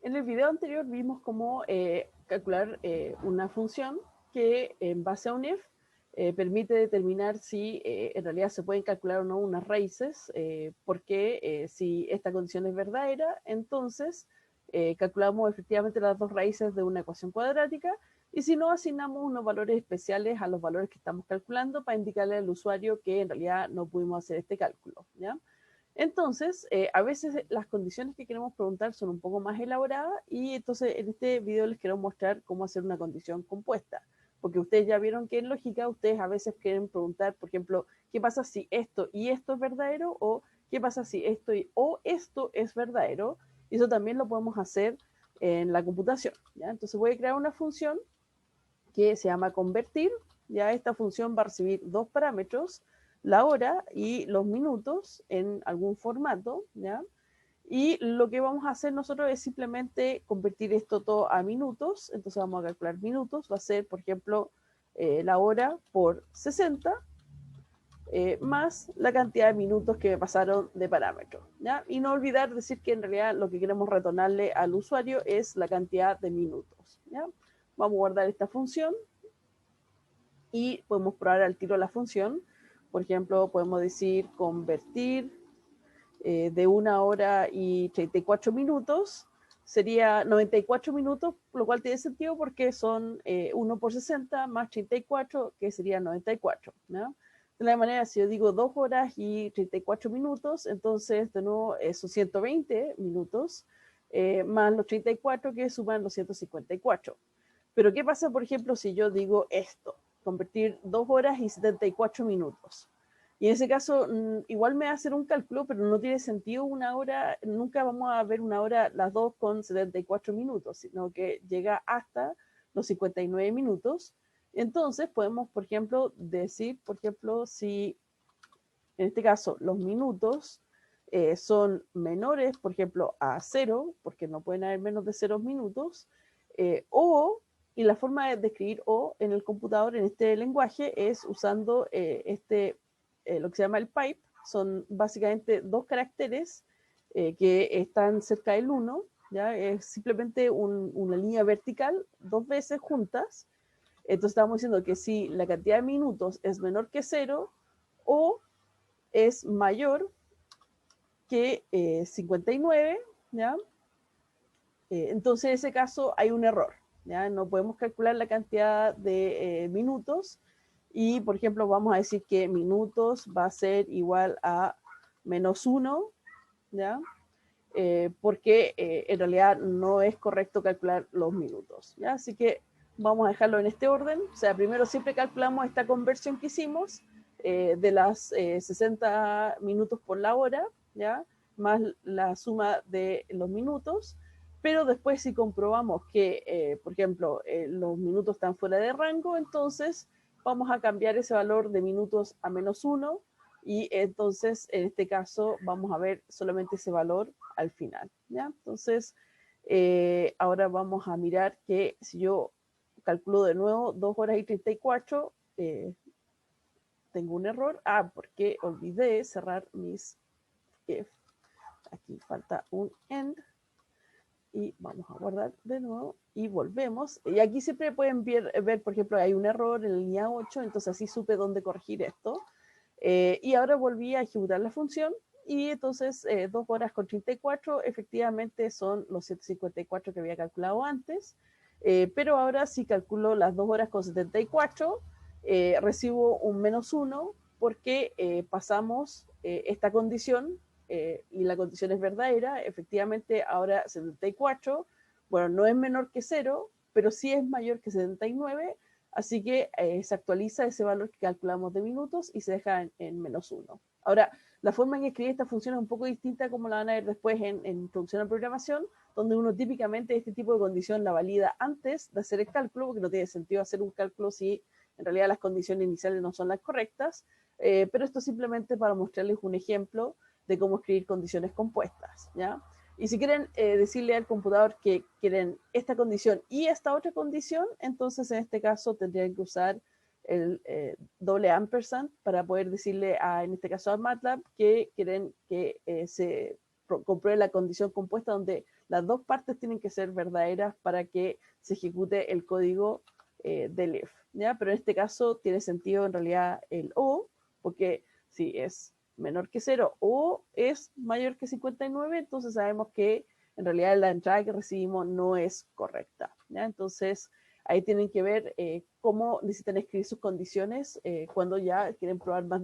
En el video anterior vimos cómo calcular una función que en base a un if permite determinar si en realidad se pueden calcular o no unas raíces, porque si esta condición es verdadera, entonces calculamos efectivamente las dos raíces de una ecuación cuadrática, y si no, asignamos unos valores especiales a los valores que estamos calculando para indicarle al usuario que en realidad no pudimos hacer este cálculo, ¿ya? Entonces, a veces las condiciones que queremos preguntar son un poco más elaboradas, y entonces en este video les quiero mostrar cómo hacer una condición compuesta. Porque ustedes ya vieron que en lógica ustedes a veces quieren preguntar, por ejemplo, ¿qué pasa si esto y esto es verdadero? O ¿qué pasa si esto o esto es verdadero? Y eso también lo podemos hacer en la computación, ¿ya? Entonces voy a crear una función que se llama convertir. Ya esta función va a recibir dos parámetros, la hora y los minutos en algún formato, ¿ya? Y lo que vamos a hacer nosotros es simplemente convertir esto todo a minutos. Entonces vamos a calcular minutos, va a ser, por ejemplo, la hora por 60, más la cantidad de minutos que me pasaron de parámetro, ¿ya? Y no olvidar decir que en realidad lo que queremos retornarle al usuario es la cantidad de minutos, ¿ya? Vamos a guardar esta función y podemos probar al tiro la función. Por ejemplo, podemos decir convertir de 1 hora y 34 minutos, sería 94 minutos, lo cual tiene sentido porque son 1 por 60 más 34, que sería 94, ¿no? De la manera, si yo digo 2 horas y 34 minutos, entonces de nuevo son 120 minutos, más los 34 que suman los 154. Pero ¿qué pasa, por ejemplo, si yo digo esto? Convertir 2 horas y 74 minutos. Y en ese caso, igual me va a hacer un cálculo, pero no tiene sentido 1 hora, nunca vamos a ver 1 hora las 2 con 74 minutos, sino que llega hasta los 59 minutos. Entonces podemos, por ejemplo, decir, por ejemplo, si en este caso los minutos son menores, por ejemplo, a 0, porque no pueden haber menos de 0 minutos, o, y la forma de escribir o en el computador en este lenguaje es usando lo que se llama el pipe. Son básicamente dos caracteres que están cerca del 1, ¿ya? Es simplemente una línea vertical dos veces juntas. Entonces estamos diciendo que si la cantidad de minutos es menor que 0 o es mayor que 59, ¿ya? Entonces en ese caso hay un error, ¿ya? No podemos calcular la cantidad de minutos, y por ejemplo vamos a decir que minutos va a ser igual a -1, ¿ya? Porque en realidad no es correcto calcular los minutos, ¿ya? Así que vamos a dejarlo en este orden. O sea, primero siempre calculamos esta conversión que hicimos de las 60 minutos por la hora, ¿ya? Más la suma de los minutos. Pero después si comprobamos que, por ejemplo, los minutos están fuera de rango, entonces vamos a cambiar ese valor de minutos a -1, y entonces en este caso vamos a ver solamente ese valor al final, ¿ya? Entonces, ahora vamos a mirar que si yo calculo de nuevo 2 horas y 34, tengo un error. Porque olvidé cerrar mis if. Aquí falta un end. Y vamos a guardar de nuevo y volvemos. Y aquí siempre pueden ver, por ejemplo, hay un error en la línea 8, entonces así supe dónde corregir esto. Y ahora volví a ejecutar la función, y entonces 2 horas con 34 efectivamente son los 154 que había calculado antes. Pero ahora si calculo las 2 horas con 74, recibo un -1 porque pasamos esta condición, y la condición es verdadera. Efectivamente ahora 74, bueno, no es menor que 0, pero sí es mayor que 79. Así que se actualiza ese valor que calculamos de minutos y se deja en -1. Ahora, la forma en que escribir esta función es un poco distinta, como la van a ver después en introducción a programación, donde uno típicamente este tipo de condición la valida antes de hacer el cálculo, porque no tiene sentido hacer un cálculo si en realidad las condiciones iniciales no son las correctas. Pero esto simplemente para mostrarles un ejemplo de cómo escribir condiciones compuestas, ¿ya? Y si quieren decirle al computador que quieren esta condición y esta otra condición, entonces en este caso tendrían que usar el doble ampersand para poder decirle en este caso a MATLAB que quieren que se compruebe la condición compuesta donde las dos partes tienen que ser verdaderas para que se ejecute el código del if, ¿ya? Pero en este caso tiene sentido en realidad el o, porque si es menor que 0 o es mayor que 59, entonces sabemos que en realidad la entrada que recibimos no es correcta, ¿ya? Entonces ahí tienen que ver cómo necesitan escribir sus condiciones cuando ya quieren probar más de